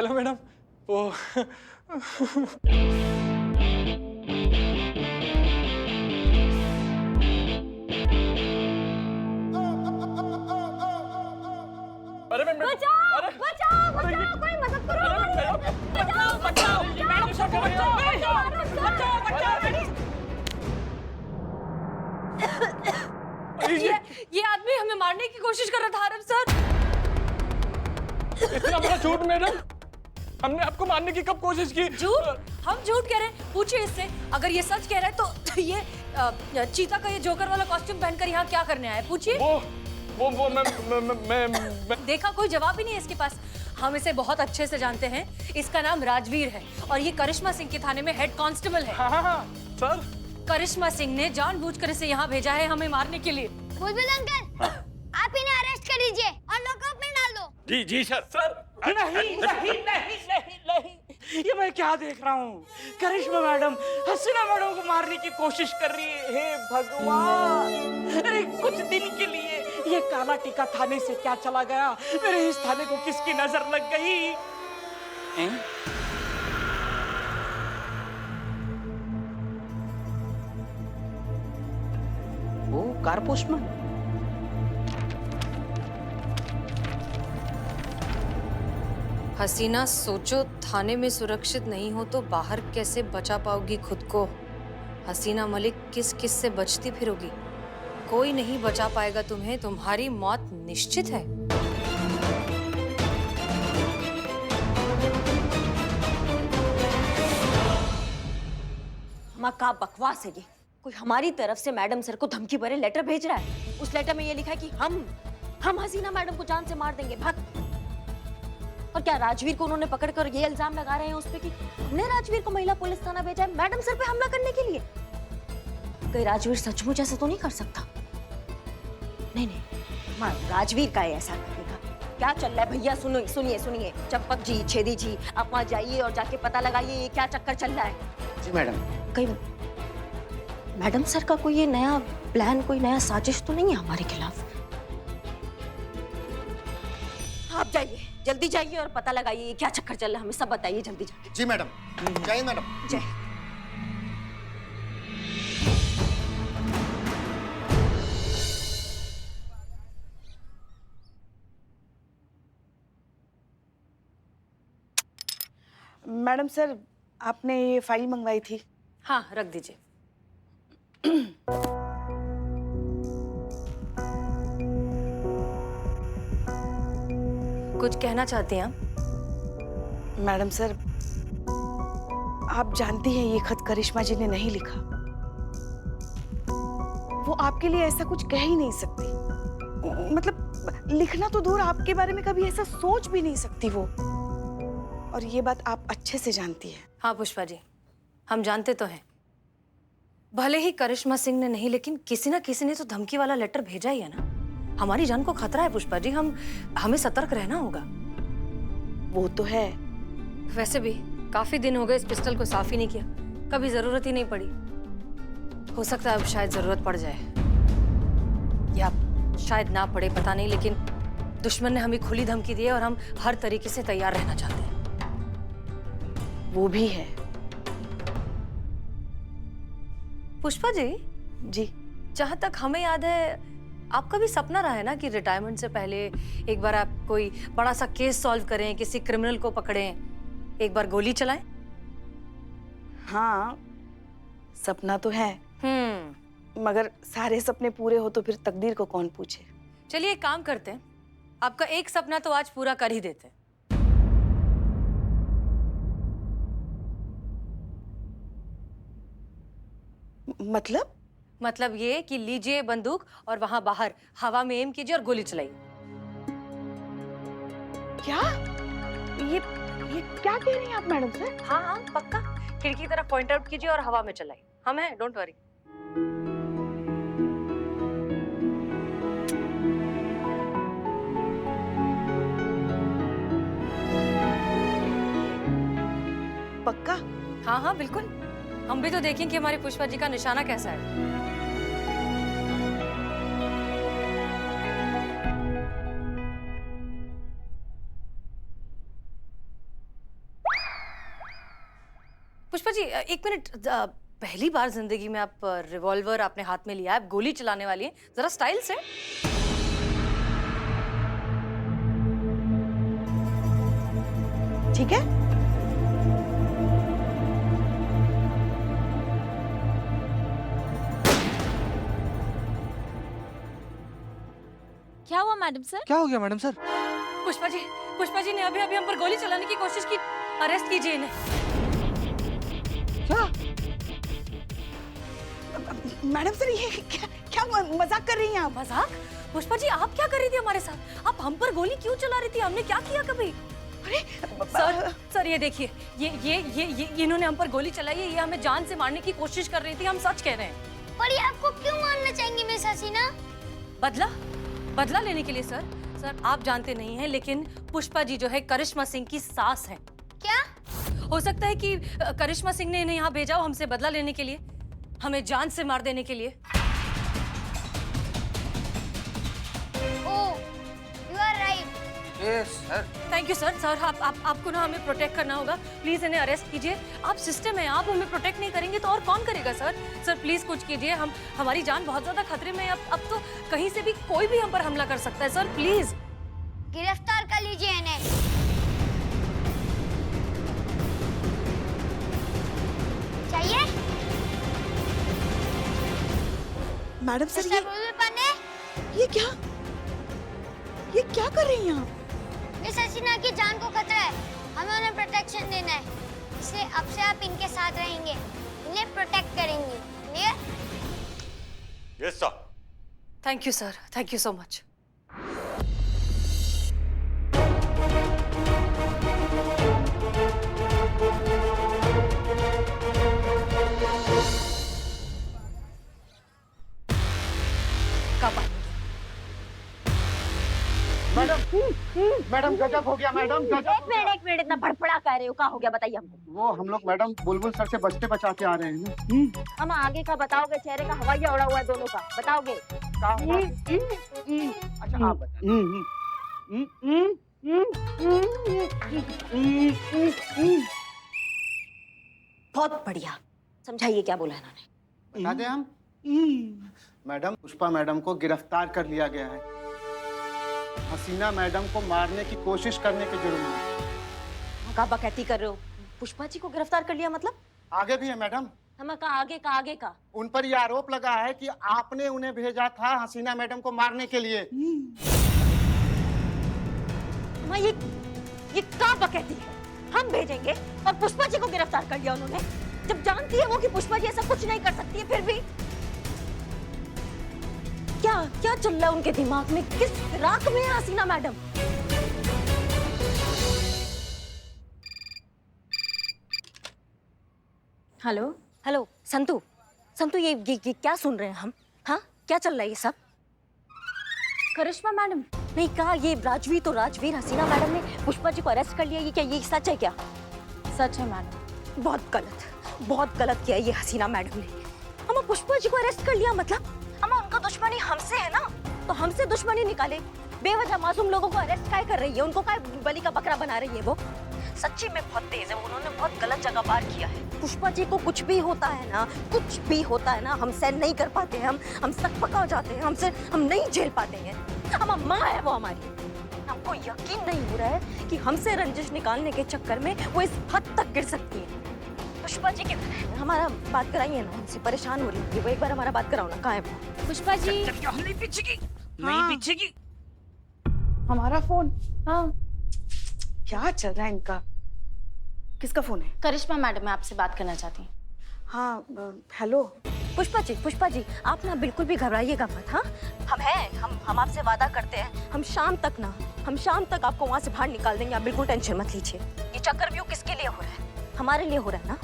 Hello madam. वो अरे ma'am बचाओ, अरे बचाओ, बचाओ, कोई मदद करो हमारी। बचाओ, बचाओ, ये आदमी हमें मारने की कोशिश कर रहा था आरव सर। इतना बड़ा झूठ मैडम, हमने आपको मारने की कब कोशिश की? झूठ? हम झूठ कह रहे हैं? पूछिए इससे, अगर ये सच कह रहा है तो ये चीता का ये जोकर वाला कॉस्ट्यूम पहनकर यहाँ क्या करने आया है? पूछिए। वो मैं देखा, कोई जवाब ही नहीं है इसके पास। हम इसे बहुत अच्छे से जानते हैं। इसका नाम राजवीर है और ये करिश्मा सिंह के थाने में हेड कांस्टेबल है। हाँ सर। करिश्मा सिंह ने जानबूझकर इसे यहाँ भेजा है हमें मारने के लिए। बुलबुल अंकल, आप इन्हें अरेस्ट कर लीजिए और लॉकअप में डाल दो। जी सर। सर नहीं नहीं नहीं नहीं नहीं, ये मैं क्या देख रहा हूँ? करिश्मा मैडम हसीना मैडम को मारने की कोशिश कर रही है। हे भगवान, अरे कुछ दिन के लिए ये काला टीका थाने से क्या चला गया? मेरे इस थाने को किसकी नजर लग गई? हैं? वो कार पोस्टमैन। हसीना, सोचो थाने में सुरक्षित नहीं हो तो बाहर कैसे बचा पाओगी खुद को? हसीना मलिक किस किस से बचती फिरोगी? कोई नहीं बचा पाएगा तुम्हें, तुम्हारी मौत निश्चित है। माँ का बकवास है ये। कोई हमारी तरफ से मैडम सर को धमकी भरे लेटर भेज रहा है। उस लेटर में ये लिखा है कि हम हसीना मैडम को जान से मार देंगे, भाग। और क्या राजवीर को उन्होंने पकड़कर ये इल्जाम लगा रहे हैं उस पे कि हमने राजवीर को महिला पुलिस थाना भेजा है मैडम सर पे हमला करने के लिए? कहीं राजवीर सचमुच ऐसा तो नहीं कर सकता? नहीं नहीं माँ, राजवीर का ऐसा करेगा? क्या चल रहा है भैया? सुनो, सुनिए सुनिए, चंपक जी, छेदी जी, आप वहाँ जाइए और जाके पता लगाइए ये क्या चक्कर चल रहा है। जी मैडम। कहीं मैडम सर का कोई ये नया प्लान, कोई नया साजिश तो नहीं है हमारे खिलाफ? आप जाइए, जल्दी जाइए और पता लगाइए ये क्या चक्कर चल रहा है, हमें सब बताइए जल्दी जाके। जी मैडम। जय मैडम। जय। मैडम सर, आपने ये फाइल मंगवाई थी। हाँ, रख दीजिए। कुछ कहना चाहती हैं आप? मैडम सर, आप जानती हैं ये खत करिश्मा जी ने नहीं लिखा। वो आपके लिए ऐसा कुछ कह ही नहीं सकती। मतलब लिखना तो दूर, आपके बारे में कभी ऐसा सोच भी नहीं सकती वो। और ये बात आप अच्छे से जानती हैं। हाँ पुष्पा जी, हम जानते तो हैं। भले ही करिश्मा सिंह ने नहीं, लेकिन किसी ना किसी ने तो धमकी वाला लेटर भेजा ही है ना। हमारी जान को खतरा है पुष्पा जी, हमें सतर्क रहना होगा। वो तो है। वैसे भी काफी दिन हो गए इस पिस्टल को साफ ही नहीं किया, कभी जरूरत ही नहीं पड़ी। हो सकता है अब शायद जरूरत पड़ जाए, या शायद ना पड़े, पता नहीं। लेकिन दुश्मन ने हमें खुली धमकी दी है और हम हर तरीके से तैयार रहना चाहते हैं। वो भी है। पुष्पा जी, जी, जहां तक हमें याद है आपका भी सपना रहा है ना कि रिटायरमेंट से पहले एक बार आप कोई बड़ा सा केस सॉल्व करें, किसी क्रिमिनल को पकड़ें, एक बार गोली चलाएं। हाँ सपना तो है, मगर सारे सपने पूरे हो तो फिर तकदीर को कौन पूछे। चलिए एक काम करते हैं, आपका एक सपना तो आज पूरा कर ही देते हैं। मतलब ये कि लीजिए बंदूक और वहां बाहर हवा में एम कीजिए और गोली चलाइए। क्या? ये क्या कह रही हैं आप मैडम सर? हाँ हाँ पक्का, खिड़की की तरफ पॉइंट आउट कीजिए और हवा में चलाइए। हम हैं, डोंट वरी। पक्का? हाँ हाँ बिल्कुल, हम भी तो देखें कि हमारी पुष्पा जी का निशाना कैसा है। पुष्पा जी एक मिनट, पहली बार जिंदगी में आप रिवॉल्वर अपने हाथ में लिया है, आप गोली चलाने वाली हैं, जरा स्टाइल से। ठीक है? क्या हुआ मैडम सर? क्या हो गया मैडम सर? पुष्पा जी ने अभी अभी हम पर गोली चलाने की कोशिश की, अरेस्ट कीजिए इन्हें। क्या? मैडम सर ये क्या मजाक कर रही हैं आप? मजाक? पुष्पा जी आप क्या कर रही थी हमारे साथ? आप हम पर गोली क्यों चला रही थी? हमने क्या किया कभी? अरे सर ये देखिए, ये इन्होंने हम पर गोली चलाई है, ये हमें जान से मारने की कोशिश कर रही थी, हम सच कह रहे हैं। पर ये आपको क्यों मारना चाहेंगी मिस हसीना? बदला लेने के लिए सर। सर आप जानते नहीं हैं लेकिन पुष्पा जी जो है करिश्मा सिंह की सास है। क्या? हो सकता है कि करिश्मा सिंह ने इन्हें यहाँ भेजा हो हमसे बदला लेने के लिए, हमें जान से मार देने के लिए। Oh, you are right. Yes sir. Thank you sir. Sir आपको ना हमें प्रोटेक्ट करना होगा, प्लीज इन्हें अरेस्ट कीजिए। आप सिस्टम है, आप हमें प्रोटेक्ट नहीं करेंगे तो और कौन करेगा सर? सर प्लीज कुछ कीजिए, हमारी जान बहुत ज्यादा खतरे में है। अब तो कहीं से भी कोई भी हम पर हमला कर सकता है सर, प्लीज। गिरफ्तार कर लीजिए इन्हें। चाहिए? मैडम सर मिस्टर बुलबुल पांडे, ये क्या कर रही हैं आप? मिस हसीना की जान को खतरा है, हमें उन्हें प्रोटेक्शन देना है, इसलिए अब से आप इनके साथ रहेंगे, इन्हें प्रोटेक्ट करेंगे। Clear? Yes sir. Thank you sir, thank you so much. Madam गजब हो गया मैडम, गजब हो गया। एक मिनट इतना बड़बड़ा कर रहे हो, क्या हो गया बताइए हमको। वो हम लोग मैडम बुलबुल सर से बचते बचाते आ रहे हैं ना। हम आगे का बताओगे, चेहरे का हवाइया उड़ा हुआ है दोनों का, बताओगे? क्या हुआ? अच्छा आप बताइए। बहुत बढ़िया, समझाइए क्या बोला इन्होंने। बता दें हम? मैडम पुष्पा मैडम को गिरफ्तार कर लिया गया है, हसीना मैडम को मारने की कोशिश करने के जुर्म में। क्या बकैती कर रहे हो? पुष्पा जी को गिरफ्तार कर लिया मतलब? आगे भी है मैडम। हम कहा आगे का। उन पर यह आरोप लगा है कि आपने उन्हें भेजा था हसीना मैडम को मारने के लिए। माँ ये क्या बकैती है? हम भेजेंगे और पुष्पा जी को गिरफ्तार कर लिया उन्होंने, जब जानती है वो कि पुष्पा जी ऐसा कुछ नहीं कर सकती है। फिर भी क्या चल रहा है उनके दिमाग में? किस फिराक में है हसीना मैडम? हेलो संतू ये क्या सुन रहे हैं हम? हाँ क्या चल रहा है ये सब? करिश्मा मैडम नहीं कहा, ये राजवीर हसीना मैडम ने पुष्पा जी को अरेस्ट कर लिया, ये क्या ये सच है क्या? सच है मैडम। बहुत गलत किया ये हसीना मैडम ने। हम पुष्पा जी को अरेस्ट कर लिया मतलब हम उनका दुश्मनी हमसे है ना, तो हमसे दुश्मनी निकाले। बेवजह मासूम लोगों को अरेस्ट काय कर रही है, उनको काय बलि का बकरा बना रही है? वो सच्ची में बहुत तेज है, उन्होंने बहुत गलत जगह वार किया है। पुष्पा जी को कुछ भी होता है ना, हम सहन नहीं कर पाते हैं, हम सकपका हो जाते हैं, हम नहीं झेल पाते हैं। हम माँ है वो हमारी। हमको यकीन नहीं हो रहा है कि हमसे रंजिश निकालने के चक्कर में वो इस हद तक गिर सकती है। पुष्पा जी के हमारा बात कराइए ना, हमसे परेशान हो रही है वो, एक बार हमारा बात कराओ ना। कहाँ है वो? पुष्पा जी नहीं पीछेगी। हमारा फोन? हाँ क्या चल रहा है इनका? किसका फोन है? करिश्मा मैडम मैं आपसे बात करना चाहती हूँ। हाँ हेलो। पुष्पा जी आप ना बिल्कुल भी घबराइएगा मत। हाँ हम आपसे वादा करते हैं, हम शाम तक आपको वहाँ से बाहर निकाल देंगे, आप बिल्कुल टेंशन मत लीजिए। ये चक्रव्यूह किसके लिए हो रहा है? हमारे लिए हो रहा है ना,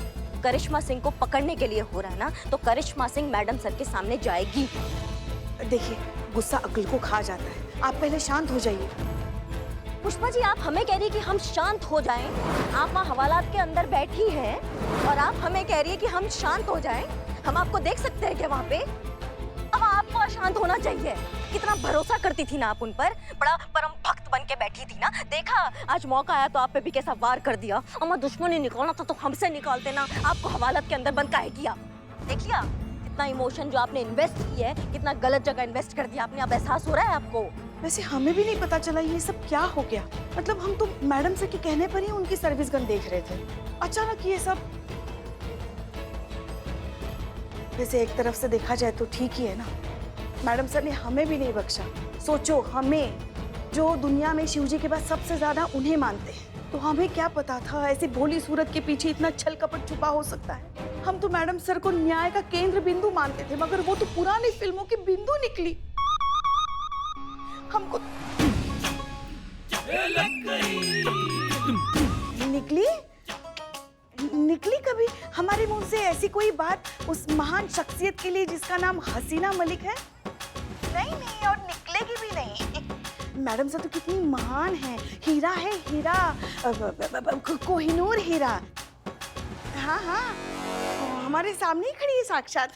करिश्मा सिंह को पकड़ने के लिए हो रहा है ना, तो करिश्मा सिंह मैडम सर के सामने जाएगी। देखिए गुस्सा अक्ल को खा जाता है, आप पहले शांत हो जाइए। पुष्पा जी आप हमें कह रही है कि हम शांत हो जाएं, आप वहाँ हवालात के अंदर बैठी हैं और आप हमें कह रही है कि हम शांत हो जाएं। हम आपको देख सकते हैं क्या वहाँ पे? अब आपको अशांत होना चाहिए। कितना भरोसा करती थी ना आप उन पर, बड़ा परम भक्त बन के बैठी थी ना। देखा आज मौका आया तो आप पे भी कैसा वार कर दिया। अम्मा दुश्मनी निकालना था तो हमसे निकालते ना, आपको हवालात के अंदर बंद काहे किया? देख लिया कितना इमोशन जो आपने इन्वेस्ट की है, कितना गलत जगह इन्वेस्ट कर दिया आपने। अब एहसास हो रहा है आपको? वैसे हमें भी नहीं पता चला ये सब क्या हो गया। मतलब हम तो मैडम सर के कहने पर ही उनकी सर्विस गन देख रहे थे, अचानक ये सब। वैसे एक तरफ से देखा जाए तो ठीक ही है ना, मैडम सर ने हमें भी नहीं बख्शा। सोचो हमें, जो दुनिया में शिवजी के बाद सबसे ज्यादा उन्हें मानते हैं, तो हमें क्या पता था ऐसी भोली सूरत के पीछे इतना छल कपट छुपा हो सकता है। हम तो मैडम सर को न्याय का केंद्र बिंदु मानते थे, मगर वो तो पुरानी फिल्मों की बिंदु निकली। हमको निकली कभी हमारे मुंह से ऐसी कोई बात उस महान शख्सियत के लिए जिसका नाम हसीना मलिक है? नहीं, और निकलेगी भी नहीं। मैडम से तो कितनी महान है, हीरा है, हीरा, कोहिनूर हीरा। हाँ, हमारे सामने ही खड़ी है साक्षात।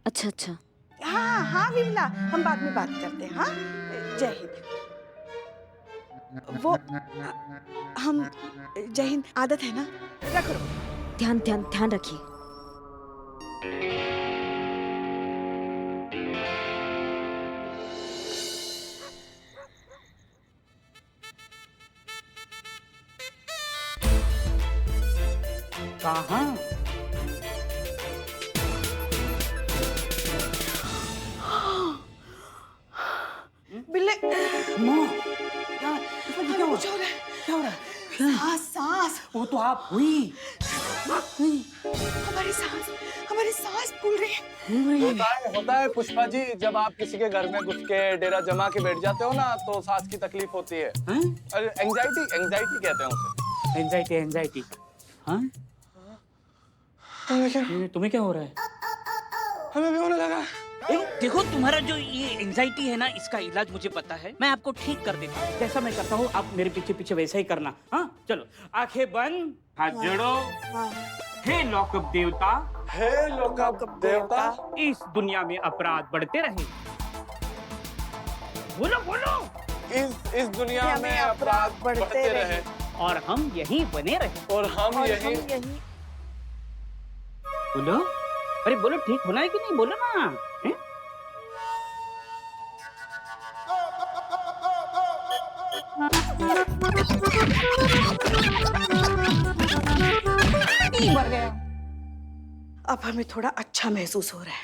अच्छा। हाँ विमला, हम बाद में बात करते हैं। हाँ, जय हिंद। वो हम जय हिंद आदत है ना, रखो। ध्यान रखिए। कहाँ? बिल्ले, माँ, क्या हो रहा है? क्या हो रहा है? सांस। वो तो आप हुई। हमारी सांस फूल रही है। होता है पुष्पा जी, जब आप किसी के घर में घुस के डेरा जमा के बैठ जाते हो ना, तो सांस की तकलीफ होती है। अरे एंजाइटी कहते हैं उसे। एंजाइटी। हाँ? तुम्हें क्या हो रहा है? हमें भी होने लगा। देखो तुम्हारा जो ये एंजाइटी है ना, इसका इलाज मुझे पता है, मैं आपको ठीक कर देता हूँ। जैसा मैं करता हूँ आप मेरे पीछे पीछे वैसा ही करना। हाँ चलो, आंखें बंद, हाथ जोड़ो। हे लॉकअप देवता, हे लॉकअप देवता, इस दुनिया में अपराध बढ़ते रहे। बोलो। इस दुनिया में अपराध बढ़ते रहे और हम यहीं बने रहे। और हम यहीं। बोलो, अरे बोलो, ठीक होना है कि नहीं? बोलो ना। हैं? मर गया। अब हमें थोड़ा अच्छा महसूस हो रहा है।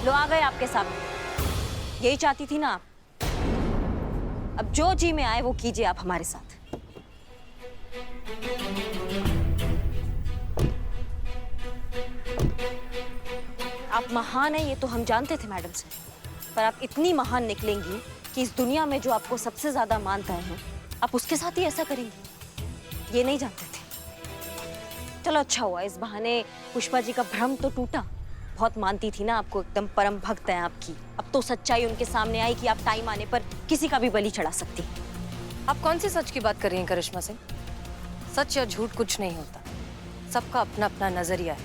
लो आ गए आपके सामने। यही चाहती थी ना आप? अब जो जी में आए वो कीजिए आप हमारे साथ। आप महान हैं ये तो हम जानते थे मैडम से, पर आप इतनी महान निकलेंगी कि इस दुनिया में जो आपको सबसे ज्यादा मानता है आप उसके साथ ही ऐसा करेंगी, ये नहीं जानते थे। चलो अच्छा हुआ, इस बहाने पुष्पा जी का भ्रम तो टूटा। बहुत मानती थी ना आपको, एकदम परम भक्त है आपकी। अब तो सच्चाई उनके सामने आई कि आप टाइम आने पर किसी का भी बलि चढ़ा सकती। आप कौन सी सच की बात कर रही हैं करिश्मा सिंह? सच या झूठ कुछ नहीं होता, सबका अपना अपना नजरिया है।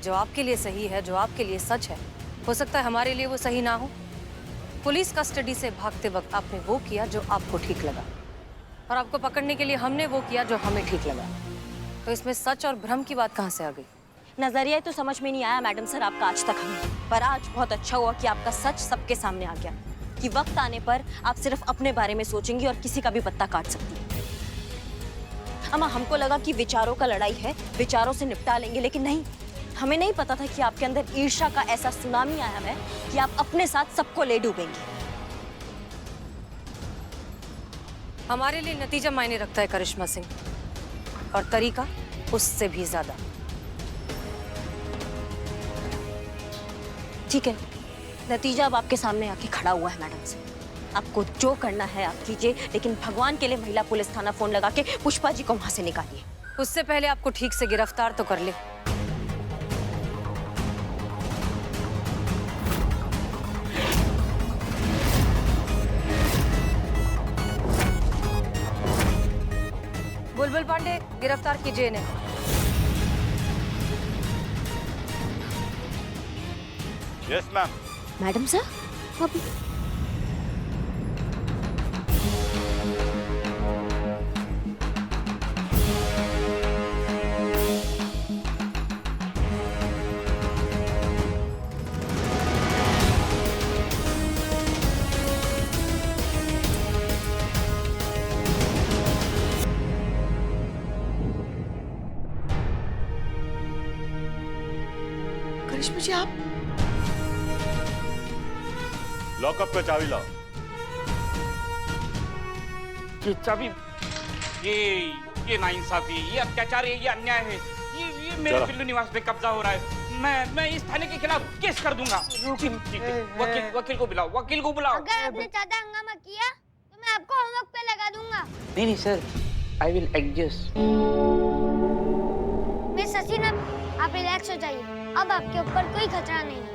जो आपके लिए सही है, जो आपके लिए सच है, हो सकता है हमारे लिए वो सही ना हो। पुलिस कस्टडी से भागते वक्त आपने वो किया जो आपको ठीक लगा, और आपको पकड़ने के लिए हमने वो किया जो हमें ठीक लगा। तो इसमें सच और भ्रम की बात कहाँ से आ गई? नजरिया तो समझ में नहीं आया मैडम सर आपका आज तक हमें, पर आज बहुत अच्छा हुआ कि आपका सच सबके सामने आ गया कि वक्त आने पर आप सिर्फ अपने बारे में सोचेंगी और किसी का भी पत्ता काट सकती है। अम्मा, हमको लगा कि विचारों का लड़ाई है, विचारों से निपटा लेंगे, लेकिन नहीं, हमें नहीं पता था कि आपके अंदर ईर्ष्या का ऐसा सुनामी आया है कि आप अपने साथ सबको ले डूबेंगी। हमारे लिए नतीजा मायने रखता है करिश्मा सिंह, और तरीका उससे भी ज्यादा। ठीक है, नतीजा अब आपके सामने आके खड़ा हुआ है मैडम से। आपको जो करना है आप कीजिए, लेकिन भगवान के लिए महिला पुलिस थाना फोन लगा के पुष्पा जी को वहां से निकालिए। उससे पहले आपको ठीक से गिरफ्तार तो कर ले। बुलबुल पांडे, गिरफ्तार कीजिए इन्हें। Yes ma'am. मैडम सर, अभी करिश्मा जी आप लॉकअप पे चाबी लाओ। ये चाबी, ये नाइंसाफी, ये अत्याचार है, ये अन्याय है। ये मेरे चलो। बिल्लू निवास पे कब्जा हो रहा है। मैं इस थाने के खिलाफ केस कर दूंगा। ठीक है, वकील को बुलाओ, वकील को बुलाओ। अगर आपने ज्यादा हंगामा किया तो मैं आपको होमवर्क पे लगा दूंगा। नहीं sir, I will adjust. Miss Haseena, आप रिलैक्स हो जाइए। अब आपके ऊपर कोई खतरा नहीं है।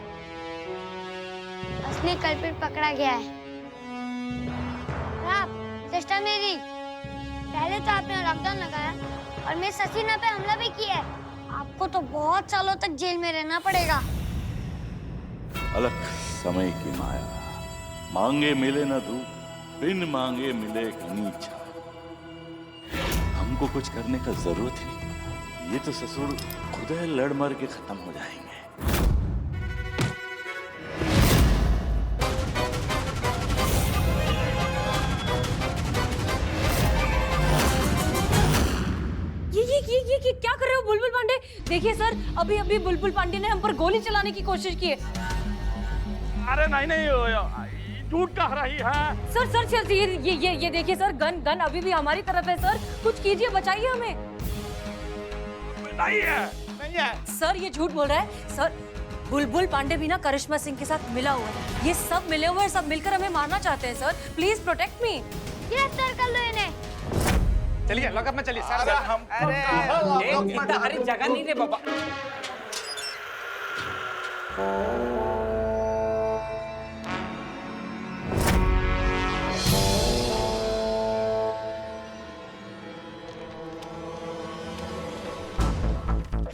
असली कल्प्रिट पकड़ा गया है। आप सिस्टर मेरी, पहले तो आपने लॉकडाउन लगाया और मिस हसीना पे हमला भी किया है। आपको तो बहुत सालों तक जेल में रहना पड़ेगा। अलग समय की माया, मांगे मिले न धूप, बिन मांगे मिले घनी छाया। हमको कुछ करने का जरूरत ही नहीं, ये तो ससुर खुद लड़ मर के खत्म हो जाएंगे। ये क्या कर रहे हो बुलबुल पांडे? देखिए सर, अभी बुलबुल पांडे ने हम पर गोली चलाने की कोशिश की है। अरे नहीं, झूठ कह रही है। सर ये देखिए सर, गन अभी भी हमारी तरफ है सर। कुछ कीजिए, बचाइए हमें। नहीं है। सर ये झूठ बोल रहा है सर। बुलबुल पांडे भी ना करिश्मा सिंह के साथ मिला हुआ है। ये सब मिले हुए हैं, सब मिलकर हमें मारना चाहते हैं सर। Please protect me. गिरफ्तार कर लो इन्हें। चलिए लॉकअप में चलिए सर। अरे जगह नहीं दे बाबा।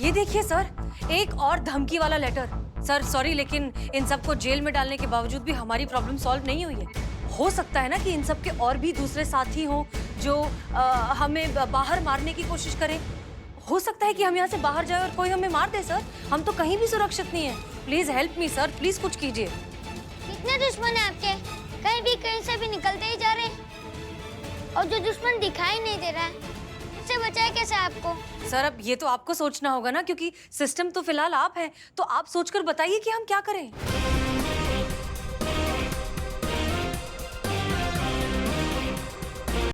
ये देखिए सर, एक और धमकी वाला लेटर। सर सॉरी, लेकिन इन सबको जेल में डालने के बावजूद भी हमारी प्रॉब्लम सॉल्व नहीं हुई है। हो सकता है ना कि इन सब के और भी दूसरे साथी हों जो हमें बाहर मारने की कोशिश करें। हो सकता है कि हम यहाँ से बाहर जाए और कोई हमें मार दे सर। हम तो कहीं भी सुरक्षित नहीं है। Please help me sir, please कुछ कीजिए। कितने दुश्मन हैं आपके? कहीं से भी निकलते ही जा रहे हैं। और जो दुश्मन दिखाई नहीं दे रहा है, उससे बचाए कैसे आपको? सर अब ये तो आपको सोचना होगा ना, क्योंकि सिस्टम तो फिलहाल आप हैं। तो आप सोचकर बताइए कि हम क्या करें।